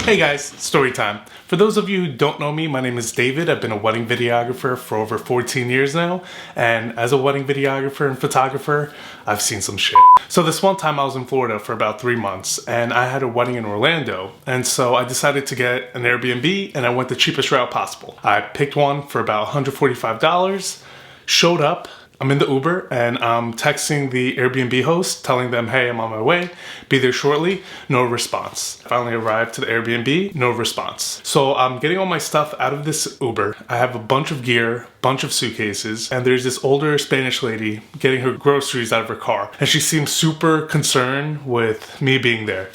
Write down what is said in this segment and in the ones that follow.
Hey guys, story time. For those of you who don't know me, my name is David. I've been a wedding videographer for over 14 years now. And as a wedding videographer and photographer, I've seen some shit. So this one time I was in Florida for about 3 months and I had a wedding in Orlando. And so I decided to get an Airbnb and I went the cheapest route possible. I picked one for about $145, showed up. I'm in the Uber and I'm texting the Airbnb host telling them, hey, I'm on my way, be there shortly. No response. Finally arrived to the Airbnb, no response. So I'm getting all my stuff out of this Uber. I have a bunch of gear, bunch of suitcases, and there's this older Spanish lady getting her groceries out of her car. And she seems super concerned with me being there.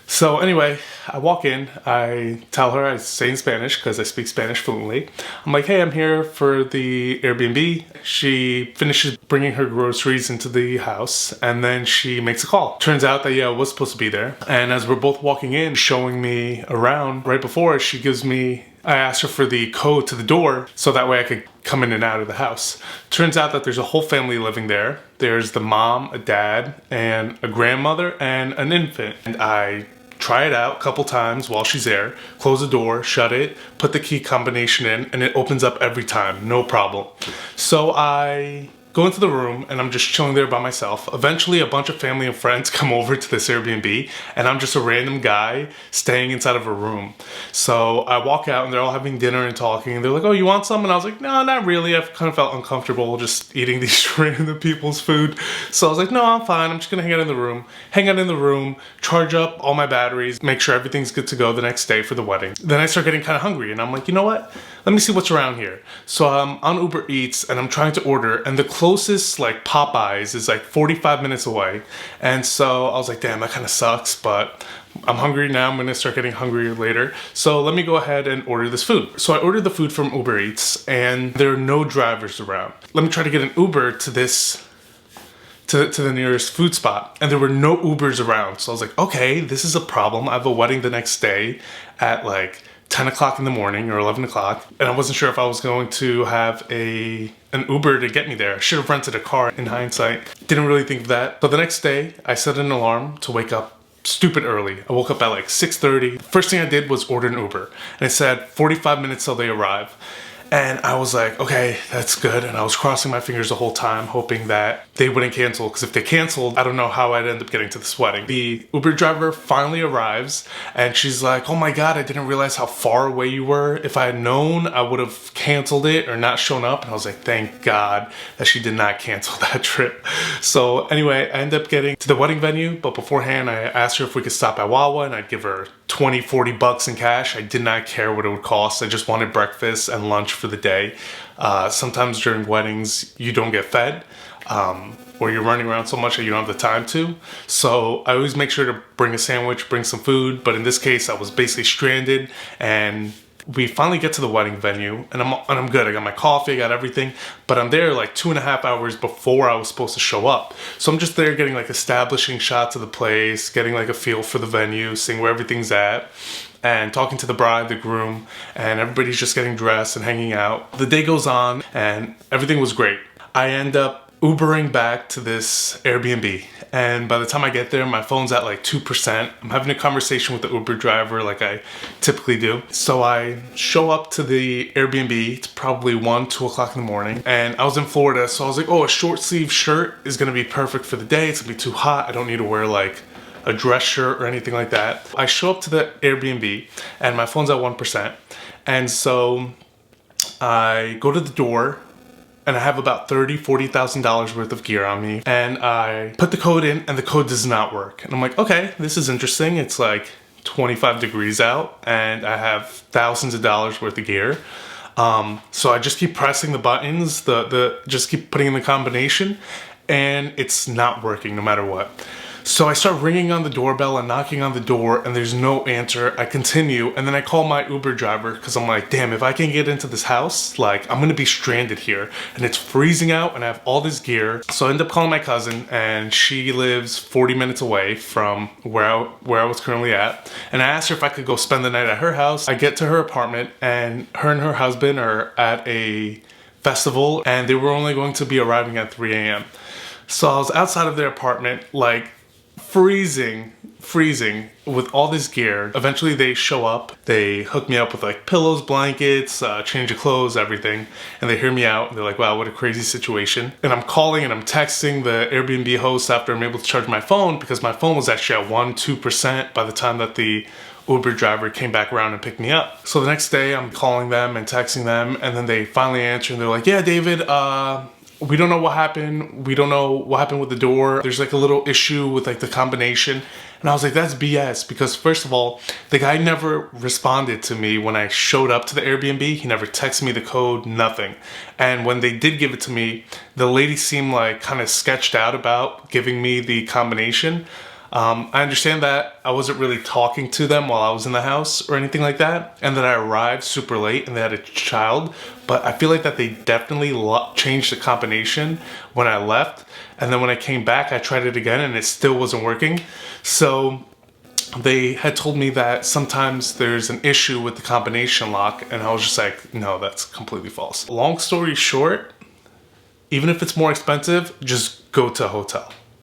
So anyway, I walk in, I tell her, I say in Spanish because I speak Spanish fluently. I'm like, hey, I'm here for the Airbnb. She finishes bringing her groceries into the house and then she makes a call. Turns out that, yeah, I was supposed to be there. And as we're both walking in, showing me around, right before she gives me, I asked her for the code to the door so that way I could come in and out of the house. Turns out that there's a whole family living there. There's the mom, a dad, and a grandmother, and an infant. And I try it out a couple times while she's there, close the door, shut it, put the key combination in, and it opens up every time, no problem. So I go into the room and I'm just chilling there by myself. Eventually a bunch of family and friends come over to this Airbnb and I'm just a random guy staying inside of a room. So I walk out and they're all having dinner and talking and they're like, oh, you want some? And I was like, no, not really. I've kind of felt uncomfortable just eating these random people's food. So I was like, no, I'm fine. I'm just gonna hang out in the room, charge up all my batteries, make sure everything's good to go the next day for the wedding. Then I start getting kind of hungry and I'm like, you know what? Let me see what's around here. So I'm on Uber Eats and I'm trying to order and the closest like Popeyes is like 45 minutes away. And so I was like, damn, that kind of sucks, but I'm hungry now. I'm gonna start getting hungrier later. So let me go ahead and order this food. So I ordered the food from Uber Eats and there are no drivers around. Let me try to get an Uber to this to the nearest food spot and there were no Ubers around. So I was like, okay, this is a problem. I have a wedding the next day at like 10 o'clock in the morning or 11 o'clock. And I wasn't sure if I was going to have an Uber to get me there. I should have rented a car in hindsight. Didn't really think of that. So the next day I set an alarm to wake up stupid early. I woke up at like 6:30. First thing I did was order an Uber and it said 45 minutes till they arrive. And I was like, okay, that's good. And I was crossing my fingers the whole time, hoping that they wouldn't cancel. Because if they canceled, I don't know how I'd end up getting to this wedding. The Uber driver finally arrives and she's like, oh my God, I didn't realize how far away you were. If I had known, I would have canceled it or not shown up. And I was like, thank God that she did not cancel that trip. So anyway, I ended up getting to the wedding venue. But beforehand, I asked her if we could stop at Wawa and I'd give her 20, 40 bucks in cash. I did not care what it would cost. I just wanted breakfast and lunch for the day. Sometimes during weddings, you don't get fed or you're running around so much that you don't have the time to. So I always make sure to bring a sandwich, bring some food. But in this case, I was basically stranded and we finally get to the wedding venue and I'm good. I got my coffee, I got everything, but I'm there like 2.5 hours before I was supposed to show up. So I'm just there getting like establishing shots of the place, getting like a feel for the venue, seeing where everything's at, and talking to the bride, the groom, and everybody's just getting dressed and hanging out. The day goes on and everything was great. I end up Ubering back to this Airbnb. And by the time I get there, my phone's at like 2%. I'm having a conversation with the Uber driver like I typically do. So I show up to the Airbnb. It's probably 1, 2 o'clock in the morning. And I was in Florida, so I was like, oh, a short sleeve shirt is gonna be perfect for the day. It's gonna be too hot. I don't need to wear like a dress shirt or anything like that. I show up to the Airbnb and my phone's at 1%. And so I go to the door and I have about $30,000-$40,000 worth of gear on me. And I put the code in and the code does not work. And I'm like, okay, this is interesting. It's like 25 degrees out and I have thousands of dollars worth of gear. So I just keep pressing the buttons, just keep putting in the combination and it's not working no matter what. So I start ringing on the doorbell and knocking on the door and there's no answer. I continue and then I call my Uber driver because I'm like, damn, if I can get into this house, like I'm gonna be stranded here and it's freezing out and I have all this gear. So I end up calling my cousin and she lives 40 minutes away from where I was currently at. And I asked her if I could go spend the night at her house. I get to her apartment and her husband are at a festival and they were only going to be arriving at 3 a.m. So I was outside of their apartment like freezing with all this gear. Eventually they show up, they hook me up with like pillows, blankets, change of clothes, everything, and they hear me out. They're like, wow, what a crazy situation. And I'm calling and I'm texting the Airbnb host after I'm able to charge my phone, because my phone was actually at 2% by the time that the Uber driver came back around and picked me up. So the next day I'm calling them and texting them, and then they finally answer and they're like, yeah, David, we don't know what happened. We don't know what happened with the door. There's like a little issue with like the combination. And I was like, that's BS, because first of all, the guy never responded to me when I showed up to the Airbnb. He never texted me the code, nothing. And when they did give it to me, the lady seemed like kind of sketched out about giving me the combination. I understand that I wasn't really talking to them while I was in the house or anything like that, and that I arrived super late and they had a child, but I feel like that they definitely changed the combination when I left, and then when I came back I tried it again and it still wasn't working. So they had told me that sometimes there's an issue with the combination lock, and I was just like, no, that's completely false. Long story short, even if it's more expensive, just go to a hotel.